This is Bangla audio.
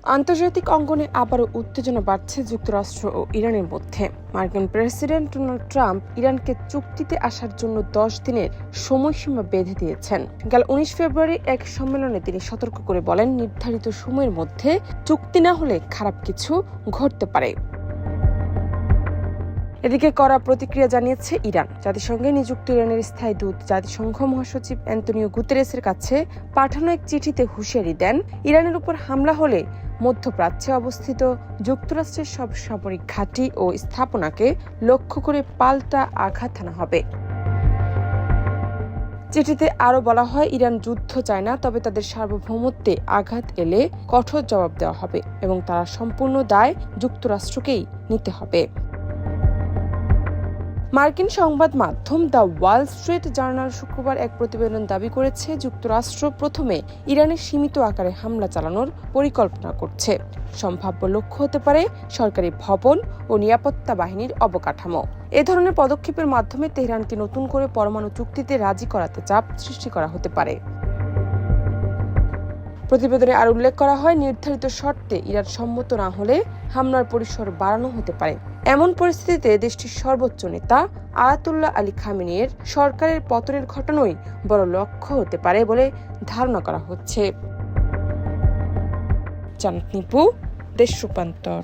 আন্তর্জাতিক অঙ্গনে আবারও উত্তেজনা বাড়ছে যুক্তরাষ্ট্র ও ইরানের মধ্যে। মার্কিন প্রেসিডেন্ট ডোনাল্ড ট্রাম্প ইরানকে চুক্তিতে আসার জন্য 10 দিনের সময়সীমা বেঁধে দিয়েছেন। গেল 19 ফেব্রুয়ারি এক সম্মেলনে তিনি সতর্ক করে বলেন, নির্ধারিত সময়ের মধ্যে চুক্তি না হলে খারাপ কিছু ঘটতে পারে। এদিকে কড়া প্রতিক্রিয়া জানিয়েছে ইরান। জাতিসংঘে নিযুক্ত ইরানের স্থায়ী দূত জাতিসংঘ মহাসচিব অ্যান্তনিও গুতেরেসের কাছে পাঠানো এক চিঠিতে হুঁশিয়ারি দেন, ইরানের উপর হামলা হলে মধ্যপ্রাচ্যে অবস্থিত যুক্তরাষ্ট্রের সব সামরিক ঘাঁটি ও স্থাপনাকে লক্ষ্য করে পাল্টা আঘাত হানা হবে। চিঠিতে আরও বলা হয়, ইরান যুদ্ধ চায় না, তবে তাদের সার্বভৌমত্বে আঘাত এলে কঠোর জবাব দেওয়া হবে এবং তারা সম্পূর্ণ দায় যুক্তরাষ্ট্রকেই নিতে হবে। মার্কিন সংবাদ মাধ্যম দ্য ওয়াল স্ট্রিট জার্নাল শুক্রবার এক প্রতিবেদন দাবি করেছে, যুক্তরাষ্ট্র প্রথমে ইরানে সীমিত আকারে হামলা চালানোর পরিকল্পনা করছে। সম্ভাব্য লক্ষ্য হতে পারে সরকারি ভবন ও নিরাপত্তা বাহিনীর অবকাঠামো। এ ধরনের পদক্ষেপের মাধ্যমে তেহরানকে নতুন করে পরমাণু চুক্তিতে রাজি করাতে চাপ সৃষ্টি করা হতে পারে। প্রতিবেদনে আর উল্লেখ করা হয়, নির্ধারিত শর্তে ইরান সম্মত না হলে হামলার পরিসর বাড়ানো হতে পারে। এমন পরিস্থিতিতে দেশটির সর্বোচ্চ নেতা আয়াতুল্লাহ আলী খামেনির সরকারের পতনের ঘটনাই বড় লক্ষ্য হতে পারে বলে ধারণা করা হচ্ছে। জান্নাত নিপু, দেশ রূপান্তর।